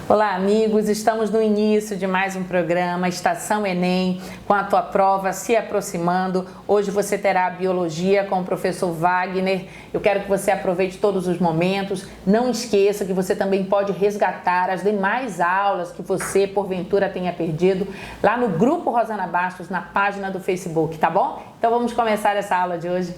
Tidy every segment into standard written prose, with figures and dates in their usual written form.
Olá, amigos! Estamos no início de mais um programa, Estação Enem, com a tua prova se aproximando. Hoje você terá a Biologia com o professor Wagner. Eu quero que você aproveite todos os momentos. Não esqueça que você também pode resgatar as demais aulas que você, porventura, tenha perdido lá no Grupo Rosana Bastos, na página do Facebook, tá bom? Então vamos começar essa aula de hoje.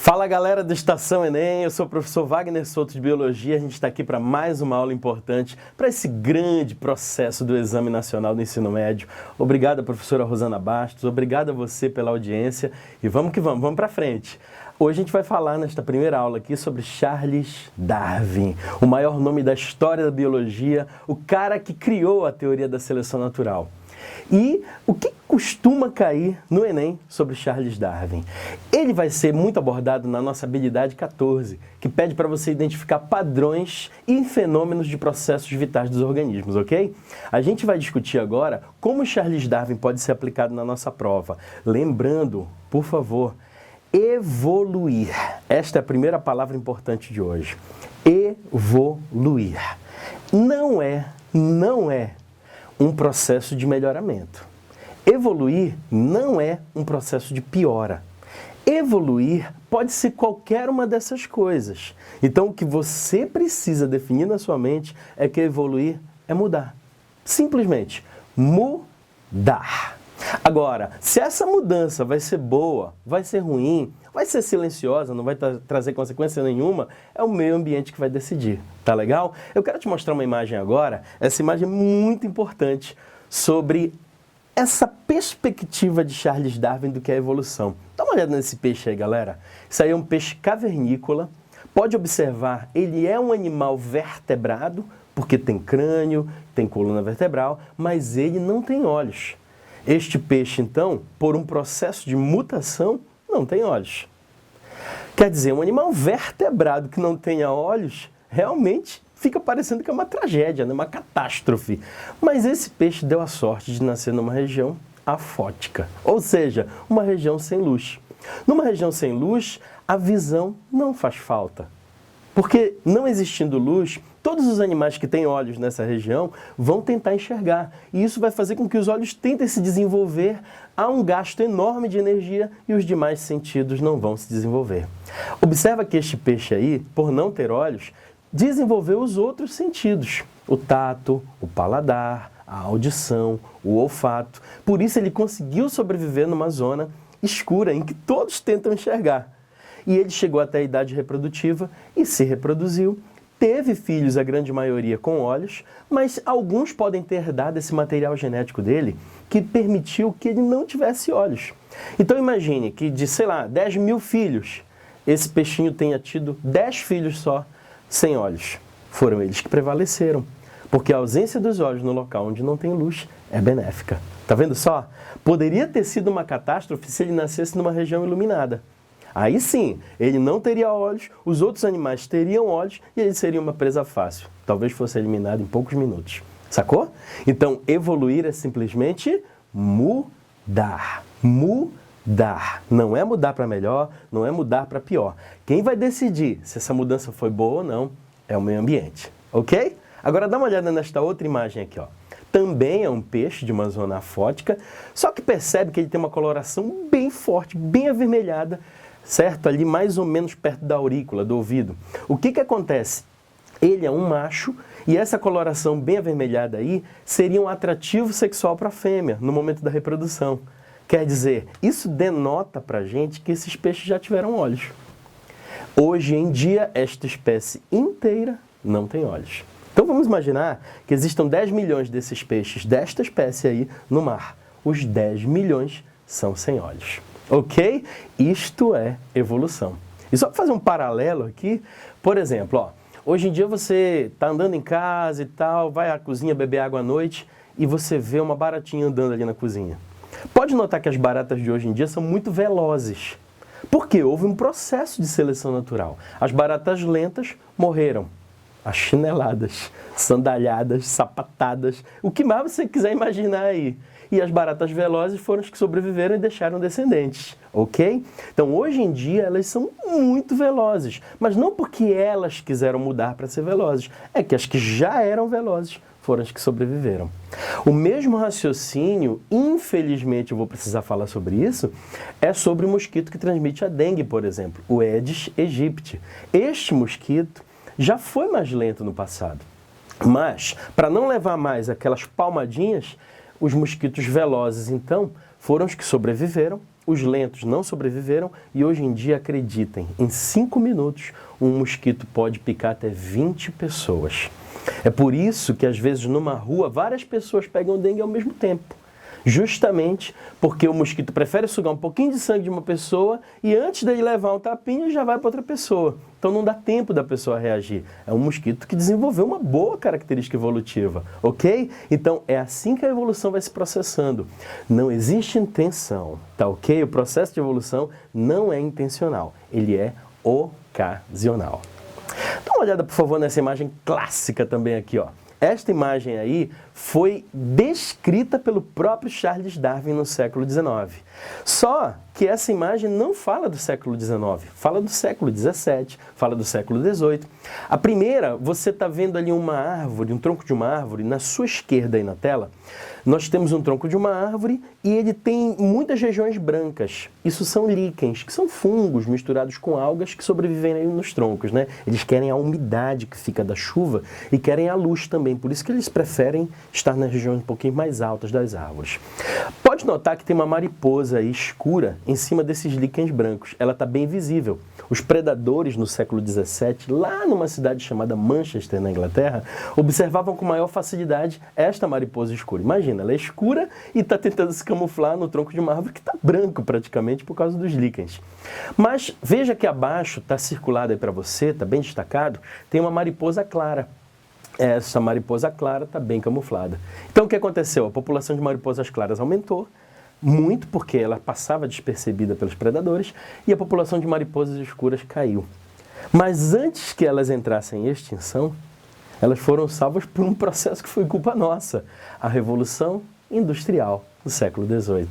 Fala galera do Estação Enem, eu sou o professor Wagner Souto de Biologia. A gente está aqui para mais uma aula importante para esse grande processo do Exame Nacional do Ensino Médio. Obrigado, professora Rosana Bastos, obrigado a você pela audiência e vamos que vamos para frente. Hoje a gente vai falar nesta primeira aula aqui sobre Charles Darwin, o maior nome da história da biologia, o cara que criou a teoria da seleção natural. E o que costuma cair no Enem sobre Charles Darwin? Ele vai ser muito abordado na nossa habilidade 14, que pede para você identificar padrões e fenômenos de processos vitais dos organismos, ok? A gente vai discutir agora como Charles Darwin pode ser aplicado na nossa prova. Lembrando, por favor, evoluir. Esta é a primeira palavra importante de hoje. Evoluir. Não é um processo de melhoramento. Evoluir não é um processo de piora. Evoluir pode ser qualquer uma dessas coisas. Então, o que você precisa definir na sua mente é que evoluir é mudar. Simplesmente mudar. Agora, se essa mudança vai ser boa, vai ser ruim, vai ser silenciosa, não vai trazer consequência nenhuma, é o meio ambiente que vai decidir. Tá legal? Eu quero te mostrar uma imagem agora, essa imagem é muito importante sobre essa perspectiva de Charles Darwin do que é a evolução. Dá uma olhada nesse peixe aí, galera. Isso aí é um peixe cavernícola. Pode observar, ele é um animal vertebrado, porque tem crânio, tem coluna vertebral, mas ele não tem olhos. Este peixe, então, por um processo de mutação, não tem olhos. Quer dizer, um animal vertebrado que não tenha olhos, realmente fica parecendo que é uma tragédia, né? Uma catástrofe. Mas esse peixe deu a sorte de nascer numa região afótica, ou seja, uma região sem luz. Numa região sem luz, a visão não faz falta. Porque não existindo luz, todos os animais que têm olhos nessa região vão tentar enxergar. E isso vai fazer com que os olhos tentem se desenvolver. Há um gasto enorme de energia e os demais sentidos não vão se desenvolver. Observa que este peixe aí, por não ter olhos, desenvolveu os outros sentidos. O tato, o paladar, a audição, o olfato. Por isso ele conseguiu sobreviver numa zona escura em que todos tentam enxergar. E ele chegou até a idade reprodutiva e se reproduziu. Teve filhos, a grande maioria, com olhos, mas alguns podem ter herdado esse material genético dele que permitiu que ele não tivesse olhos. Então imagine que de, 10 mil filhos, esse peixinho tenha tido 10 filhos só sem olhos. Foram eles que prevaleceram, porque a ausência dos olhos no local onde não tem luz é benéfica. Tá vendo só? Poderia ter sido uma catástrofe se ele nascesse numa região iluminada. Aí sim, ele não teria olhos, os outros animais teriam olhos e ele seria uma presa fácil. Talvez fosse eliminado em poucos minutos. Sacou? Então, evoluir é simplesmente mudar. Mudar. Não é mudar para melhor, não é mudar para pior. Quem vai decidir se essa mudança foi boa ou não é o meio ambiente. Ok? Agora dá uma olhada nesta outra imagem aqui, ó. Também é um peixe de uma zona afótica, só que percebe que ele tem uma coloração bem forte, bem avermelhada, certo? Ali mais ou menos perto da aurícula, do ouvido. O que acontece? Ele é um macho e essa coloração bem avermelhada aí seria um atrativo sexual para a fêmea no momento da reprodução. Quer dizer, isso denota pra gente que esses peixes já tiveram olhos. Hoje em dia, esta espécie inteira não tem olhos. Então vamos imaginar que existam 10 milhões desses peixes desta espécie aí no mar. Os 10 milhões são sem olhos. Ok? Isto é evolução. E só para fazer um paralelo aqui, por exemplo, ó, hoje em dia você está andando em casa e tal, vai à cozinha beber água à noite e você vê uma baratinha andando ali na cozinha. Pode notar que as baratas de hoje em dia são muito velozes, porque houve um processo de seleção natural. As baratas lentas morreram. As chineladas, sandalhadas, sapatadas, o que mais você quiser imaginar aí. e as baratas velozes foram as que sobreviveram e deixaram descendentes, ok? Então, hoje em dia, elas são muito velozes, mas não porque elas quiseram mudar para ser velozes, é que as que já eram velozes foram as que sobreviveram. O mesmo raciocínio, infelizmente eu vou precisar falar sobre isso, é sobre o mosquito que transmite a dengue, por exemplo, o Aedes aegypti. Este mosquito já foi mais lento no passado, mas para não levar mais aquelas palmadinhas, os mosquitos velozes, então, foram os que sobreviveram, os lentos não sobreviveram e hoje em dia, acreditem, em 5 minutos um mosquito pode picar até 20 pessoas. É por isso que, às vezes, numa rua, várias pessoas pegam dengue ao mesmo tempo. Justamente porque o mosquito prefere sugar um pouquinho de sangue de uma pessoa e antes dele levar um tapinha, já vai para outra pessoa. Então não dá tempo da pessoa reagir. É um mosquito que desenvolveu uma boa característica evolutiva, ok? Então é assim que a evolução vai se processando. Não existe intenção, tá ok? O processo de evolução não é intencional, ele é ocasional. Dá uma olhada, por favor, nessa imagem clássica também aqui, ó. Esta imagem aí foi descrita pelo próprio Charles Darwin no século XIX. Só que essa imagem não fala do século XIX, fala do século XVII, fala do século XVIII. A primeira, você está vendo ali uma árvore, um tronco de uma árvore, na sua esquerda aí na tela, nós temos um tronco de uma árvore e ele tem muitas regiões brancas. Isso são líquens, que são fungos misturados com algas que sobrevivem aí nos troncos, né? Eles querem a umidade que fica da chuva e querem a luz também, por isso que eles preferem estar nas regiões um pouquinho mais altas das árvores. Pode notar que tem uma mariposa aí escura em cima desses líquens brancos. Ela está bem visível. Os predadores no século XVII, lá numa cidade chamada Manchester, na Inglaterra, observavam com maior facilidade esta mariposa escura. Imagina, ela é escura e está tentando se camuflar no tronco de uma árvore que está branco praticamente por causa dos líquens. Mas veja que abaixo, está circulado aí para você, está bem destacado, tem uma mariposa clara. Essa mariposa clara está bem camuflada. Então o que aconteceu? A população de mariposas claras aumentou muito porque ela passava despercebida pelos predadores e a população de mariposas escuras caiu. Mas antes que elas entrassem em extinção, elas foram salvas por um processo que foi culpa nossa, a Revolução Industrial do século XVIII.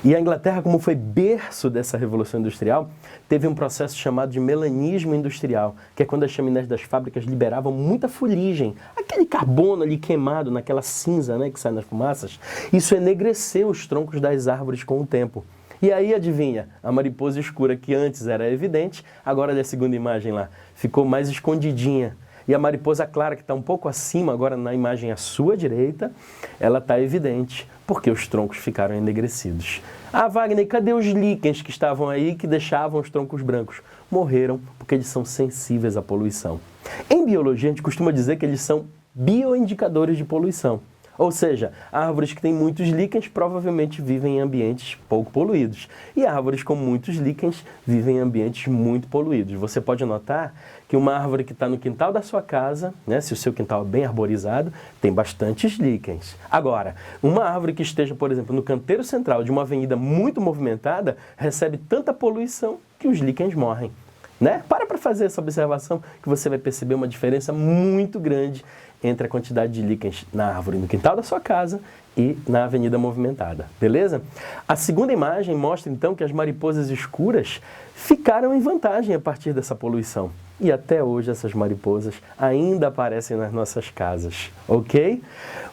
E a Inglaterra, como foi berço dessa Revolução Industrial, teve um processo chamado de melanismo industrial, que é quando as chaminés das fábricas liberavam muita fuligem, aquele carbono ali queimado naquela cinza, né, que sai nas fumaças. Isso enegreceu os troncos das árvores com o tempo. E aí, adivinha, a mariposa escura que antes era evidente, agora da segunda imagem lá, ficou mais escondidinha. E a mariposa clara, que está um pouco acima, agora na imagem à sua direita, ela está evidente, porque os troncos ficaram enegrecidos. Ah, Wagner, cadê os líquens que estavam aí, que deixavam os troncos brancos? Morreram, porque eles são sensíveis à poluição. Em biologia, a gente costuma dizer que eles são bioindicadores de poluição. Ou seja, árvores que têm muitos líquens provavelmente vivem em ambientes pouco poluídos. E árvores com muitos líquens vivem em ambientes muito poluídos. Você pode notar que uma árvore que está no quintal da sua casa, né, se o seu quintal é bem arborizado, tem bastantes líquens. Agora, uma árvore que esteja, por exemplo, no canteiro central de uma avenida muito movimentada, recebe tanta poluição que os líquens morrem. Né? Para fazer essa observação que você vai perceber uma diferença muito grande entre a quantidade de líquens na árvore no quintal da sua casa e na avenida movimentada, beleza? A segunda imagem mostra então que as mariposas escuras ficaram em vantagem a partir dessa poluição. E até hoje essas mariposas ainda aparecem nas nossas casas, ok?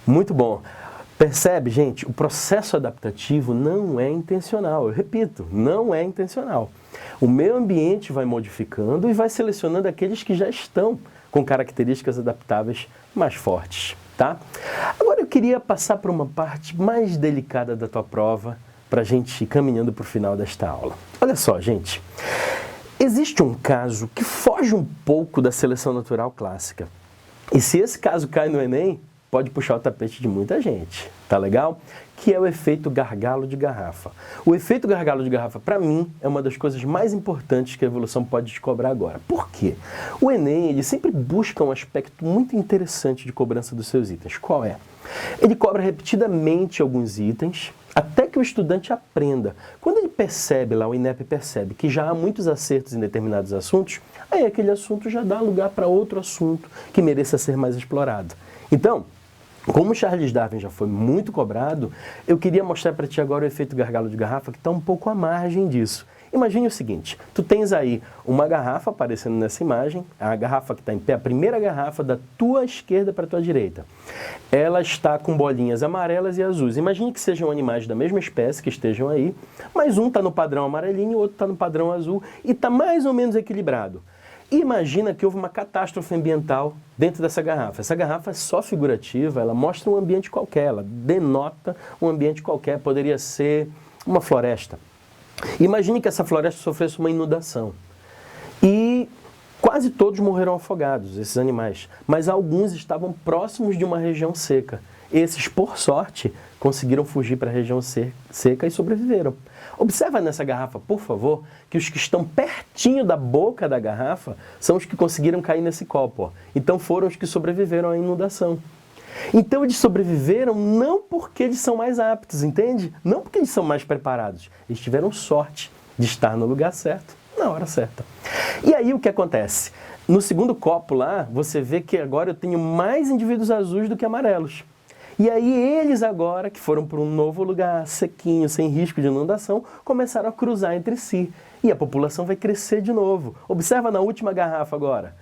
Muito bom. Percebe, gente? O processo adaptativo não é intencional. Eu repito, não é intencional. O meio ambiente vai modificando e vai selecionando aqueles que já estão com características adaptáveis mais fortes, tá? Agora eu queria passar para uma parte mais delicada da tua prova, para a gente ir caminhando para o final desta aula. Olha só, gente. Existe um caso que foge um pouco da seleção natural clássica. E se esse caso cai no Enem, pode puxar o tapete de muita gente, tá legal? Que é o efeito gargalo de garrafa. O efeito gargalo de garrafa, para mim, é uma das coisas mais importantes que a evolução pode te cobrar agora. Por quê? O Enem, ele sempre busca um aspecto muito interessante de cobrança dos seus itens. Qual é? Ele cobra repetidamente alguns itens, até que o estudante aprenda. Quando ele percebe lá, o INEP percebe que já há muitos acertos em determinados assuntos, aí aquele assunto já dá lugar para outro assunto que mereça ser mais explorado. Então, Como Charles Darwin já foi muito cobrado, eu queria mostrar para ti agora o efeito gargalo de garrafa, que está um pouco à margem disso. Imagine o seguinte, tu tens aí uma garrafa aparecendo nessa imagem, a garrafa que está em pé, a primeira garrafa da tua esquerda para a tua direita. Ela está com bolinhas amarelas e azuis. Imagine que sejam animais da mesma espécie que estejam aí, mas um está no padrão amarelinho e o outro está no padrão azul e está mais ou menos equilibrado. Imagina que houve uma catástrofe ambiental dentro dessa garrafa. Essa garrafa é só figurativa, ela mostra um ambiente qualquer, ela denota um ambiente qualquer, poderia ser uma floresta. Imagine que essa floresta sofresse uma inundação e quase todos morreram afogados, esses animais, mas alguns estavam próximos de uma região seca. Esses, por sorte, conseguiram fugir para a região seca e sobreviveram. Observa nessa garrafa, por favor, que os que estão pertinho da boca da garrafa são os que conseguiram cair nesse copo. Ó. Então foram os que sobreviveram à inundação. Então eles sobreviveram não porque eles são mais aptos, entende? Não porque eles são mais preparados. Eles tiveram sorte de estar no lugar certo, na hora certa. E aí o que acontece? No segundo copo lá, você vê que agora eu tenho mais indivíduos azuis do que amarelos. E aí eles agora, que foram para um novo lugar, sequinho, sem risco de inundação, começaram a cruzar entre si. E a população vai crescer de novo. Observa na última garrafa agora.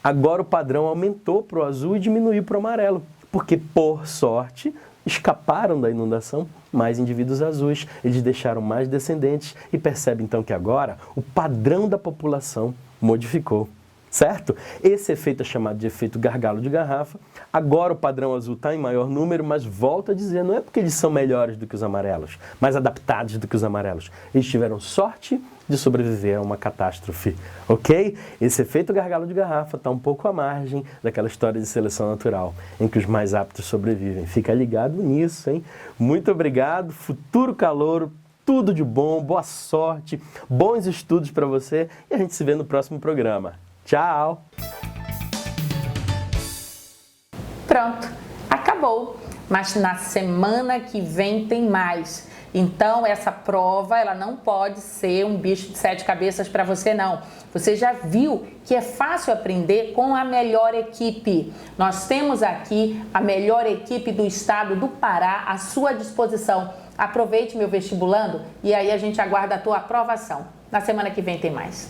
Agora o padrão aumentou para o azul e diminuiu para o amarelo. Porque, por sorte, escaparam da inundação mais indivíduos azuis. Eles deixaram mais descendentes e percebe então que agora o padrão da população modificou. Certo? Esse efeito é chamado de efeito gargalo de garrafa. Agora o padrão azul está em maior número, mas volto a dizer, não é porque eles são melhores do que os amarelos, mais adaptados do que os amarelos. Eles tiveram sorte de sobreviver a uma catástrofe, ok? Esse efeito gargalo de garrafa está um pouco à margem daquela história de seleção natural, em que os mais aptos sobrevivem. Fica ligado nisso, hein? Muito obrigado, futuro calouro, tudo de bom, boa sorte, bons estudos para você e a gente se vê no próximo programa. Tchau! Pronto, acabou. Mas na semana que vem tem mais. Então essa prova, ela não pode ser um bicho de 7 cabeças para você não. Você já viu que é fácil aprender com a melhor equipe. Nós temos aqui a melhor equipe do estado do Pará à sua disposição. Aproveite, meu vestibulando, e aí a gente aguarda a tua aprovação. Na semana que vem tem mais.